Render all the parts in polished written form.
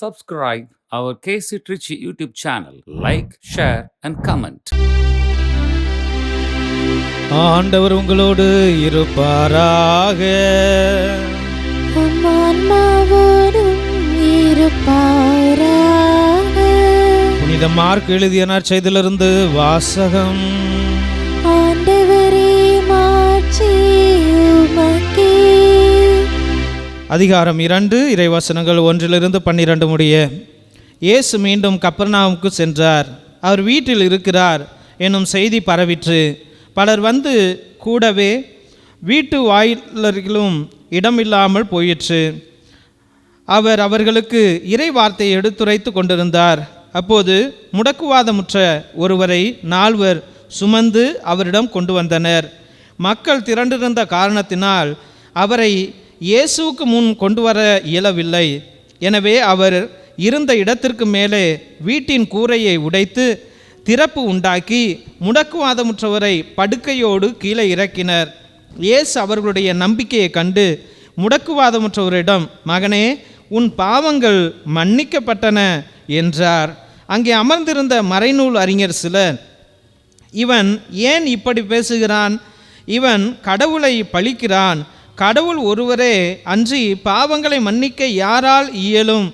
Subscribe our KC Trichy YouTube channel. Like, share and comment. ஆண்டவர் உங்களோடு இருப்பாராக. ஆன்மாவோடும் இருப்பாராக. புனித மார்க் எழுதிய நற்செய்தியிலிருந்து வாசகம். ஆண்டவரே மாட்சி உமக்கே. அதிகாரம் 2 இறைவசனங்கள் 1-12 முடிய. இயேசு மீண்டும் கப்பர்நாவுக்கு சென்றார். அவர் வீட்டில் இருக்கிறார் என்னும் செய்தி பரவிற்று. பலர் வந்து கூடவே வீட்டு வாயிலர்களும் இடமில்லாமல் போயிற்று. அவர் அவர்களுக்கு இறை வார்த்தையை எடுத்துரைத்து கொண்டிருந்தார். அப்போது முடக்குவாதமுற்ற ஒருவரை 4 சுமந்து அவரிடம் கொண்டு வந்தனர். மக்கள் திரண்டிருந்த காரணத்தினால் அவரை இயேசுவுக்கு முன் கொண்டு வர இயலவில்லை. எனவே அவர் இருந்த இடத்திற்கு மேலே வீட்டின் கூரையை உடைத்து திறப்பு உண்டாக்கி முடக்குவாதமுற்றவரை படுக்கையோடு கீழே இறக்கினர். இயேசு அவர்களுடைய நம்பிக்கையை கண்டு முடக்குவாதமுற்றவரிடம், மகனே, உன் பாவங்கள் மன்னிக்கப்பட்டன என்றார். அங்கே அமர்ந்திருந்த மறைநூல் அறிஞர் சிலர், இவன் ஏன் இப்படி பேசுகிறான்? இவன் கடவுளை பழிக்கிறான். கடவுள் ஒருவரே அன்றி பாவங்களை மன்னிக்க யாரால் இயலும்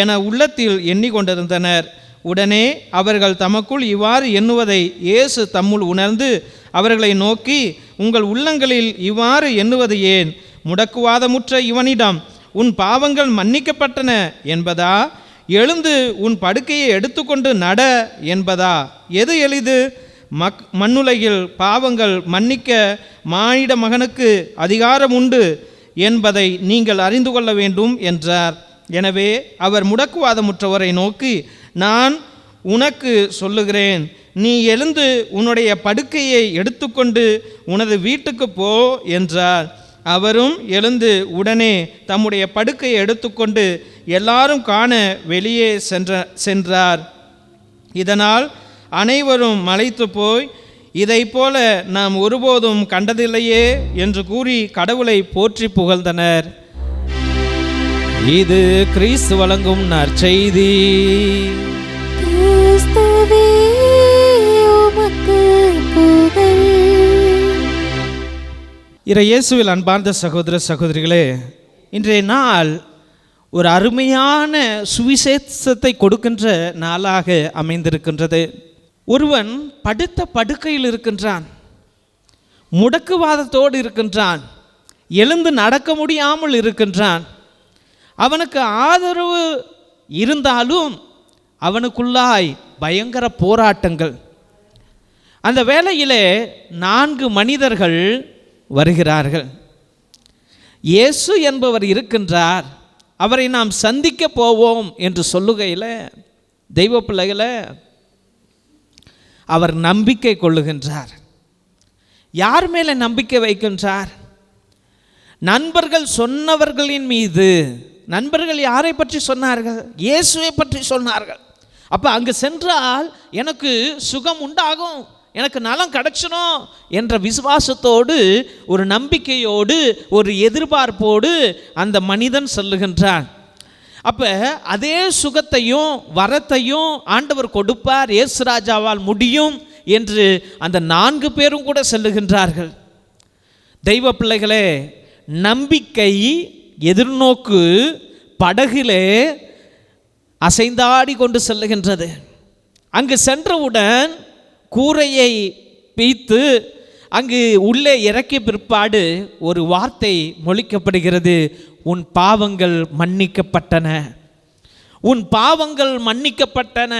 என உள்ளத்தில் எண்ணிக்கொண்டிருந்தனர். உடனே அவர்கள் தமக்குள் இவ்வாறு எண்ணுவதை இயேசு தம்முள் உணர்ந்து அவர்களை நோக்கி, உங்கள் உள்ளங்களில் இவ்வாறு எண்ணுவது ஏன்? முடக்குவாதமுற்ற இவனிடம் உன் பாவங்கள் மன்னிக்கப்பட்டன என்பதா, எழுந்து உன் படுக்கையை எடுத்துக்கொண்டு நட என்பதா? எது எளிது? மண்ணுலகில் பாவங்கள் மன்னிக்க மானிட மகனுக்கு அதிகாரம் உண்டு என்பதை நீங்கள் அறிந்து கொள்ள வேண்டும் என்றார். எனவே அவர் முடக்குவாதமுற்றவரை நோக்கி, நான் உனக்கு சொல்லுகிறேன், நீ எழுந்து உன்னுடைய படுக்கையை எடுத்துக்கொண்டு உனது வீட்டுக்கு போ என்றார். அவரும் எழுந்து உடனே தம்முடைய படுக்கையை எடுத்துக்கொண்டு எல்லாரும் காண வெளியே சென்றார். இதனால் அனைவரும் மலைத்து போய், இதை போல நாம் ஒருபோதும் கண்டதில்லையே என்று கூறி கடவுளை போற்றி புகழ்ந்தனர். இது கிறிஸ்து வழங்கும் நற்செய்தி. கிறிஸ்துவே உமக்கு புகழ். இயேசுவில் அன்பார்ந்த சகோதர சகோதரிகளே, இன்றைய நாள் ஒரு அருமையான சுவிசேஷத்தை கொடுக்கின்ற நாளாக அமைந்திருக்கின்றது. ஒருவன் படுத்த படுக்கையில் இருக்கின்றான், முடக்குவாதத்தோடு இருக்கின்றான், எழுந்து நடக்க முடியாமல் இருக்கின்றான். அவனுக்கு ஆதரவு இருந்தாலும் அவனுக்குள்ளாய் பயங்கர போராட்டங்கள். அந்த வேளையிலே 4 மனிதர்கள் வருகிறார்கள். இயேசு என்பவர் இருக்கின்றார், அவரை நாம் சந்திக்க போவோம் என்று சொல்லுகையில் தெய்வ பிள்ளைகளை அவர் நம்பிக்கை கொள்ளுகின்றார். யார் மேலே நம்பிக்கை வைக்கின்றார்? நண்பர்கள் சொன்னவர்களின் மீது. நண்பர்கள் யாரை பற்றி சொன்னார்கள்? இயேசுவை பற்றி சொன்னார்கள். அப்போ அங்கு சென்றால் எனக்கு சுகம் உண்டாகும், எனக்கு நலம் கிடைச்சணும் என்ற விசுவாசத்தோடு, ஒரு நம்பிக்கையோடு, ஒரு எதிர்பார்ப்போடு அந்த மனிதன் சொல்லுகின்றான். அப்போ அதே சுகத்தையும் வரத்தையும் ஆண்டவர் கொடுப்பார், இயேசு ராஜாவால் முடியும் என்று அந்த 4 பேரும் கூட சொல்லுகின்றார்கள். தெய்வ பிள்ளைகளே, நம்பிக்கை எதிர்நோக்கு படகிலே அசைந்தாடி கொண்டு செல்லுகின்றது. அங்கு சென்றவுடன் கூரையை பீத்து அங்கு உள்ளே இறக்கிய பிற்பாடு ஒரு வார்த்தை மொழிக்கப்படுகிறது, உன் பாவங்கள் மன்னிக்கப்பட்டன. உன் பாவங்கள் மன்னிக்கப்பட்டன.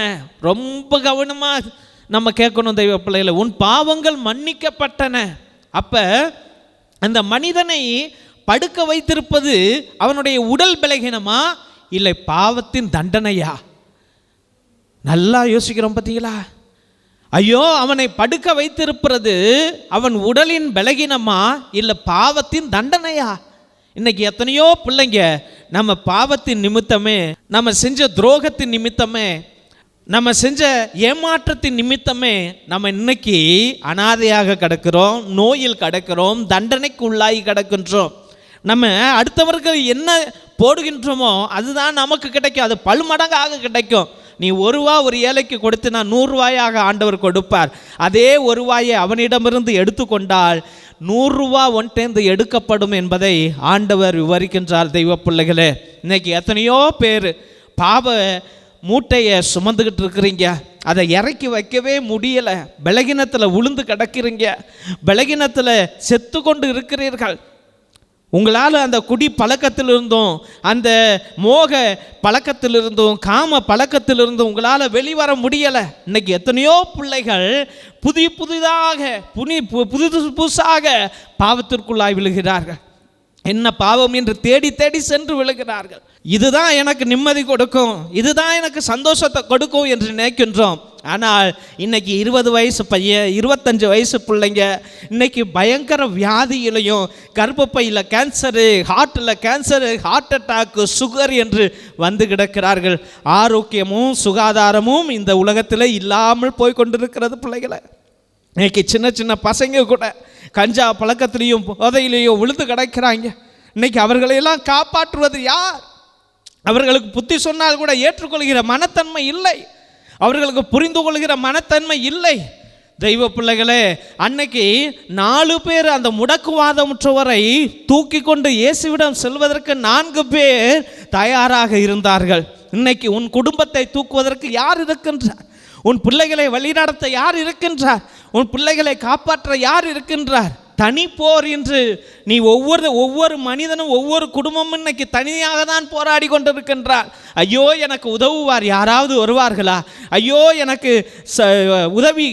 ரொம்ப கவனமாக நம்ம கேட்கணும் தெய்வ பிள்ளைகளை. உன் பாவங்கள் மன்னிக்கப்பட்டன. அப்போ அந்த மனிதனை படுக்க வைத்திருப்பது அவனுடைய உடல் பலகீனமா, இல்லை பாவத்தின் தண்டனையா? நல்லா யோசிக்கிறோம் பார்த்தீங்களா? ஐயோ, அவனை படுக்க வைத்திருப்பது அவன் உடலின் பலகீனமா, இல்லை பாவத்தின் தண்டனையா? இன்னைக்கு எத்தனையோ பிள்ளைங்க நம்ம பாவத்தின் நிமித்தமே, நம்ம செஞ்ச துரோகத்தின் நிமித்தமே, நம்ம செஞ்ச ஏமாற்றத்தின் நிமித்தமே நம்ம இன்னைக்கு அனாதையாக கிடக்கிறோம், நோயில் கிடக்கிறோம், தண்டனைக்கு உள்ளாகி கிடக்கின்றோம். நம்ம அடுத்தவர்கள் என்ன போடுகின்றோமோ அதுதான் நமக்கு கிடைக்கும். அது பல்மடங்காக கிடைக்கும். நீ 1 ரூபா ஒரு ஏழைக்கு கொடுத்தினா 100 ரூபாயாக ஆண்டவர் கொடுப்பார். அதே 1 ரூபாயை அவனிடமிருந்து எடுத்துக்கொண்டால் 100 ரூபா ஒன்றேந்து எடுக்கப்படும் என்பதை ஆண்டவர் விவரிக்கின்றார். தெய்வ பிள்ளைகளே, இன்னைக்கு எத்தனையோ பேர் பாவ மூட்டையை சுமந்துக்கிட்டு இருக்கிறீங்க, அதை இறக்கி வைக்கவே முடியலை, பலகீனத்தில் உளுந்து கிடக்கிறீங்க, பலகீனத்தில் செத்து கொண்டு இருக்கிறீர்கள். உங்களால் அந்த குடி பழக்கத்திலிருந்தும் அந்த மோக பழக்கத்திலிருந்தும் காம பழக்கத்திலிருந்தும் உங்களால் வெளிவர முடியலை. இன்னைக்கு எத்தனையோ பிள்ளைகள் புதிதாக புதுசாக பாவத்திற்குள்ளாய் விழுகிறார்கள். என்ன பாவம் என்று தேடி தேடி சென்று விழுகிறார்கள். இதுதான் எனக்கு நிம்மதி கொடுக்கும், இதுதான் எனக்கு சந்தோஷத்தை கொடுக்கும் என்று நினைக்கின்றோம். ஆனால் இன்னைக்கு 20 வயசு பையன், 25 வயசு பிள்ளைங்க இன்னைக்கு பயங்கர வியாதியிலையும், கர்ப்பப்பையில் கேன்சரு, ஹார்ட்டில் கேன்சரு, ஹார்ட் அட்டாக்கு, சுகர் என்று வந்து கிடக்கிறார்கள். ஆரோக்கியமும் சுகாதாரமும் இந்த உலகத்தில் இல்லாமல் போய் கொண்டிருக்கிறது பிள்ளைகளை. இன்னைக்கு சின்ன சின்ன பசங்க கூட கஞ்சா பழக்கத்திலையும் போதையிலையும் விழுந்து கிடக்கிறாங்க. இன்னைக்கு அவர்களையெல்லாம் காப்பாற்றுவது யார்? அவர்களுக்கு புத்தி சொன்னால் கூட ஏற்றுக்கொள்கிற மனத்தன்மை இல்லை, அவர்களுக்கு புரிந்து கொள்கிற மனத்தன்மை இல்லை. தெய்வ பிள்ளைகளே, அன்னைக்கு 4 பேர் அந்த முடக்குவாதமுற்றவரை தூக்கி கொண்டு இயேசுவிடம் செல்வதற்கு 4 பேர் தயாராக இருந்தார்கள். இன்னைக்கு உன் குடும்பத்தை தூக்குவதற்கு யார் இருக்கின்றார்? உன் பிள்ளைகளை வழிநடத்த யார் இருக்கின்றார்? உன் பிள்ளைகளை காப்பாற்ற யார் இருக்கின்றார்? தனி போர் என்று நீ ஒவ்வொரு மனிதனும் ஒவ்வொரு குடும்பமும் இன்னைக்கு தனியாக தான் போராடி கொண்டிருக்கின்றார். ஐயோ எனக்கு உதவுவார் யாராவது வருவார்களா? ஐயோ எனக்கு உதவி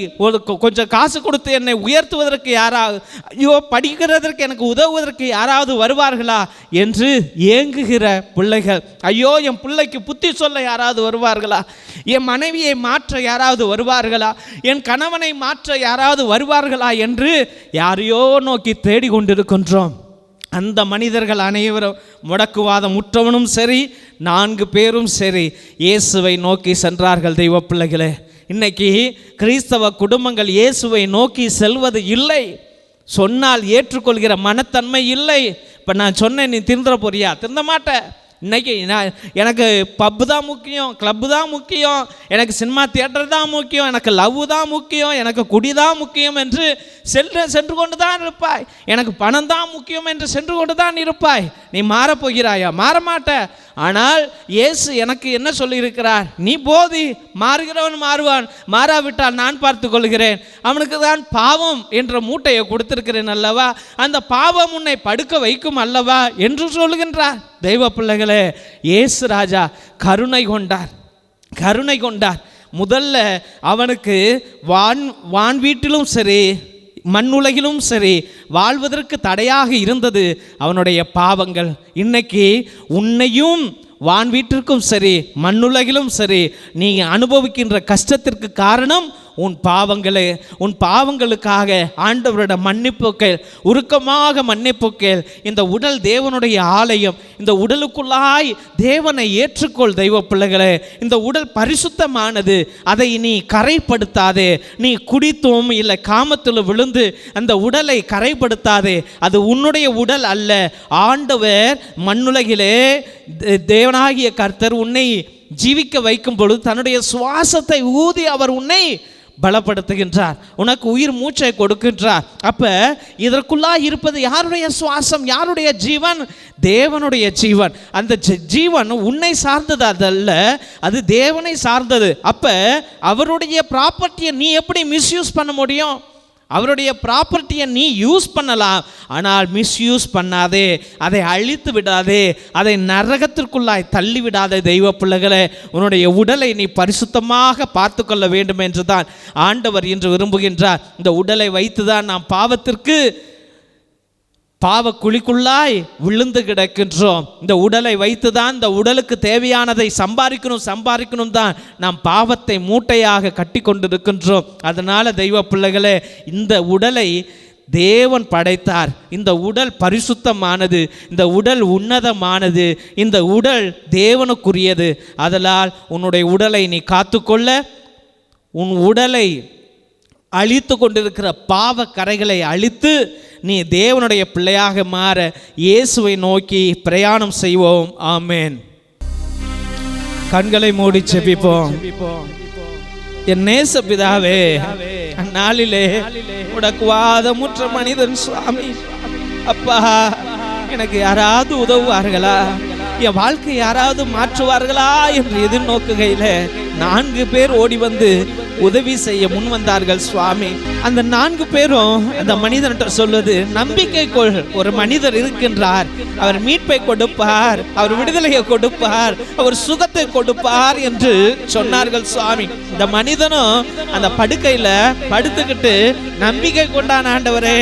கொஞ்சம் காசு கொடுத்து என்னை உயர்த்துவதற்கு யாராவது, ஐயோ படிக்கிறதற்கு எனக்கு உதவுவதற்கு யாராவது வருவார்களா என்று ஏங்குகிற பிள்ளைகள். ஐயோ என் பிள்ளைக்கு புத்தி சொல்ல யாராவது வருவார்களா? என் மனைவியை மாற்ற யாராவது வருவார்களா? என் கணவனை மாற்ற யாராவது வருவார்களா என்று யாரையோ நோக்கி தேடிக்கொண்டிருக்கின்றோம். அந்த மனிதர்கள் அனைவரும் முடக்குவாதம் முற்றவனும் சரி 4 பேரும் சரி இயேசுவை நோக்கி சென்றார்கள். தெய்வ பிள்ளைகளே, இன்னைக்கு கிறிஸ்தவ குடும்பங்கள் இயேசுவை நோக்கி செல்வது இல்லை. சொன்னால் ஏற்றுக்கொள்கிற மனத்தன்மை இல்லை. இப்போ நான் சொன்னேன், நீ திருந்துற போறியா? திருந்த மாட்டேன். இன்றைக்கி எனக்கு பப்பு தான் முக்கியம், கிளப்பு தான் முக்கியம், எனக்கு சினிமா தியேட்டர் தான் முக்கியம், எனக்கு லவ் தான் முக்கியம், எனக்கு குடி தான் முக்கியம் என்று சென்று கொண்டு தான் இருப்பாய். எனக்கு பணம் தான் முக்கியம் என்று சென்று கொண்டு தான் இருப்பாய். நீ மாறப்போகிறாயா? மாறமாட்ட. ஆனால் இயேசு எனக்கு என்ன சொல்லியிருக்கிறார்? நீ போதி, மாறுகிறவன் மாறுவான், மாறாவிட்டால் நான் பார்த்து கொள்கிறேன். அவனுக்கு தான் பாவம் என்ற மூட்டையை கொடுத்திருக்கிறேன் அல்லவா, அந்த பாவம் உன்னை படுக்க வைக்கும் அல்லவா என்று சொல்லுகின்றார். தெய்வ பிள்ளைகளே, இயேசு ராஜா கருணை கொண்டார். முதல்ல அவனுக்கு வான் வீட்டிலும் சரி மண்ணுலகிலும் சரி வாழ்வதற்கு தடையாக இருந்தது அவனுடைய பாவங்கள். இன்னைக்கு உன்னையும் வான் வீட்டிற்கும் சரி மண்ணுலகிலும் சரி நீ அனுபவிக்கின்ற கஷ்டத்திற்கு காரணம் உன் பாவங்களே. உன் பாவங்களுக்காக ஆண்டவரோட மன்னிப்புக்கள், உருக்கமாக மன்னிப்புக்கள். இந்த உடல் தேவனுடைய ஆலயம். இந்த உடலுக்குள்ளாய் தேவனை ஏற்றுக்கொள். தெய்வ பிள்ளைகளே, இந்த உடல் பரிசுத்தமானது, அதை நீ கரைப்படுத்தாதே. நீ குடித்தும் இல்லை காமத்தில் விழுந்து அந்த உடலை கரைப்படுத்தாதே. அது உன்னுடைய உடல் அல்ல. ஆண்டவர் மண்ணுலகிலே தேவனாகிய கர்த்தர் உன்னை ஜீவிக்க வைக்கும் பொழுது தன்னுடைய சுவாசத்தை ஊதி அவர் உன்னை பலப்படுத்துகின்றார், உனக்கு உயிர் மூச்சை கொடுக்கின்றார். அப்ப இதற்குள்ளா இருப்பது யாருடைய சுவாசம், யாருடைய ஜீவன்? தேவனுடைய ஜீவன். அந்த ஜீவன் உன்னை சார்ந்தது அல்ல, அது தேவனை சார்ந்தது. அப்ப அவருடைய ப்ராப்பர்ட்டியை நீ எப்படி மிஸ்யூஸ் பண்ண முடியும்? அவருடைய ப்ராப்பர்ட்டியை நீ யூஸ் பண்ணலாம், ஆனால் மிஸ்யூஸ் பண்ணாதே, அதை அழித்து விடாதே, அதை நரகத்திற்குள்ளாய் தள்ளி விடாதே. தெய்வ பிள்ளைகளே, உன்னுடைய உடலை நீ பரிசுத்தமாக பார்த்து கொள்ள வேண்டும் என்று தான் ஆண்டவர் இன்று விரும்புகின்றார். இந்த உடலை வைத்து தான் நாம் பாவ குழிக்குள்ளாய் விழுந்து கிடக்கின்றோம். இந்த உடலை வைத்து தான், இந்த உடலுக்கு தேவையானதை சம்பாதிக்கணும் தான் நாம் பாவத்தை மூட்டையாக கட்டி கொண்டிருக்கின்றோம். அதனால் தெய்வ பிள்ளைகளே, இந்த உடலை தேவன் படைத்தார். இந்த உடல் பரிசுத்தமானது, இந்த உடல் உன்னதமானது, இந்த உடல் தேவனுக்குரியது. அதனால் உன்னுடைய உடலை நீ காத்துக்கொள்ள, உன் உடலை அழித்து கொண்டிருக்கிற பாவ கரைகளை அழித்து நீ தேவனுடைய பிள்ளையாக மாற இயேசுவை நோக்கி பிரயாணம் செய்வோம். ஆமென். கண்களை மூடி செபிப்போம். என் நேச பிதாவே, அந்நாளிலே முடக்குவாதமுற்ற மனிதன் சுவாமி, அப்பா எனக்கு யாராவது உதவுவார்களா, என் வாழ்க்கை யாராவது மாற்றுவார்களா என்று எதிர்நோக்குகையில 4 பேர் ஓடி வந்து உதவி செய்ய முன் வந்தார்கள் சுவாமி. அந்த 4 பேரும் அந்த மனிதன்கிட்ட சொல்வது, நம்பிக்கை கொள், ஒரு மனிதர் இருக்கின்றார், அவர் மீட்பை கொடுப்பார், அவர் விடுதலையை கொடுப்பார், அவர் சுகத்தை கொடுப்பார் என்று சொன்னார்கள் சுவாமி. இந்த மனிதனும் அந்த படுக்கையில படுத்துக்கிட்டு நம்பிக்கை கொண்டான், ஆண்டவரே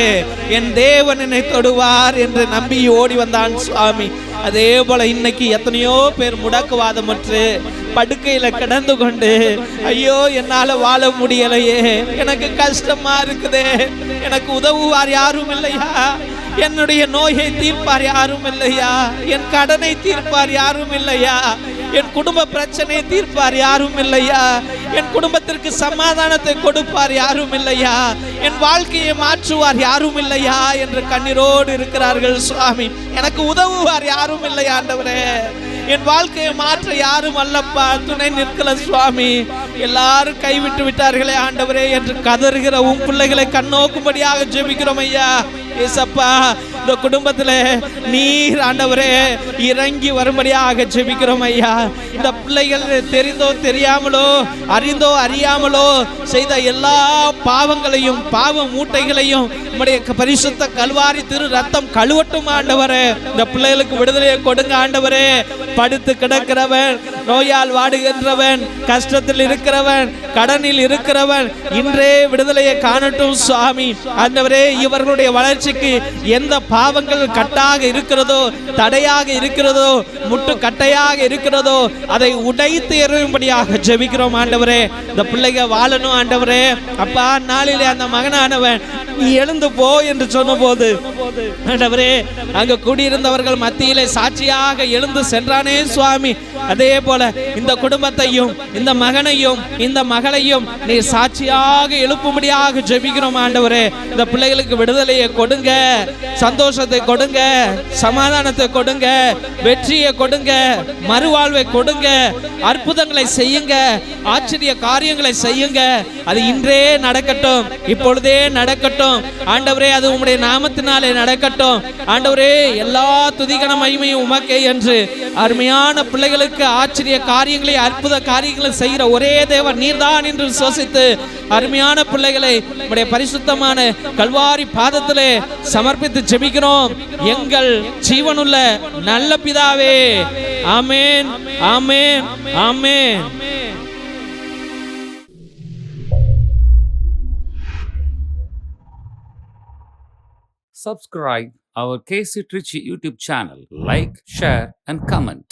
என் தேவன் என்னை தொடுவார் என்று நம்பி ஓடி வந்தான் சுவாமி. அதே போல இன்னைக்கு எத்தனையோ பேர் முடக்குவாதமற்று படுக்கையில கிடந்து கொண்டு, ஐயோ என்னால வாழ முடியலையே, எனக்கு கஷ்டமா இருக்குதே, எனக்கு உதவுவார் யாரும் இல்லையா, என்னுடைய நோயை தீர்ப்பார் யாரும் இல்லையா, என் கடனை தீர்ப்பார் யாரும் இல்லையா, என் குடும்ப பிரச்சனையை தீர்ப்பார் யாரும் இல்லையா, என் குடும்பத்திற்கு சமாதானத்தை கொடுப்பார் யாரும் இல்லையா, என் வாழ்க்கையை மாற்றுவார் யாரும் இல்லையா என்று கண்ணீரோடு இருக்கிறார்கள் சுவாமி. எனக்கு உதவுவார் யாரும் இல்லையா ஆண்டவரே, என் வாழ்க்கையை மாற்ற யாரும் அல்லப்பா, துணை நிற்கல சுவாமி, எல்லாரும் கைவிட்டு விட்டார்களே ஆண்டவரே என்று கதறுகிற உன் பிள்ளைகளை கண்ணோக்கும்படியாக ஜெபிக்கிறோம் ஐயா. ஏசப்பா, இந்த குடும்பத்தில் நீர் ஆண்டவரே இறங்கி வரும்படியாக ஜெபிக்கிறோம் ஐயா. இந்த பிள்ளைகள் தெரிந்தோ தெரியாமலோ அறிந்தோ அறியாமலோ செய்த எல்லா பாவங்களையும் பாவ மூட்டைகளையும் நம்முடைய பரிசுத்த கல்வாரி திரு ரத்தம் கழுவட்டும் ஆண்டவரே. இந்த பிள்ளைகளுக்கு விடுதலையை கொடுங்க ஆண்டவரே. படுத்து கிடக்கிறவன், நோயால் வாடுகின்றவன், கஷ்டத்தில் இருக்கிறவன், கடனில் இருக்கிறவன் இன்றே விடுதலையை காணட்டும் சுவாமி. ஆண்டவரே, இவர்களுடைய வளர்ச்சிக்கு எந்த பாவங்கள் கட்டாக இருக்கிறதோ, தடையாக இருக்கிறதோ, முட்டு கட்டையாக இருக்கிறதோ அதை உடைத்து எறியும்படியாக ஜெபிக்கிறோம் ஆண்டவரே. இந்த பிள்ளைங்க வாழணும் ஆண்டவரே. அப்பா, நாளிலே அந்த மகனானவன் நீ எழுந்து போ என்று சொன்னபோது ஆண்டவரே, அங்க கூடியிருந்தவர்கள் மத்தியிலே சாட்சியாக எழுந்து சென்றானே சுவாமி. அதே போல இந்த குடும்பத்தையும் இந்த மகனையும் இந்த மகளையும் நீ சாட்சியாக எழுப்பும்படியாக ஜெபிக்கிறோம் ஆண்டவரே. இந்த பிள்ளைகளுக்கு விடுதலையை கொடுங்க, சந்தோஷத்தை கொடுங்க, சமாதானத்தை கொடுங்க, வெற்றியை கொடுங்க, மறுவாழ்வை கொடுங்க, அற்புதங்களை செய்யுங்க, ஆச்சரிய காரியங்களை செய்யுங்க. அது இன்றே நடக்கட்டும், இப்பொழுதே நடக்கட்டும் ஆண்டவரே. அது உம்முடைய நாமத்தினாலே நடக்கட்டும் ஆண்டவரே. எல்லா துதிகன மகிமையும் உமக்கே என்று அருமையான பிள்ளைகளுக்கு ஆச்சரிய காரியங்களை அற்புத காரியங்களை செய்கிற ஒரே தேவன் நீர்தான் என்று விசுவாசித்து அருமையான பிள்ளைகளை உம்முடைய பரிசுத்தமான கல்வாரி பாதத்திலே சமர்ப்பித்து ஜெபிக்கிறோம் எங்கள் ஜீவனுள்ள நல்ல பிதாவே. ஆமென், ஆமென், ஆமென். Subscribe our KC Trichy YouTube channel. Like, share and comment.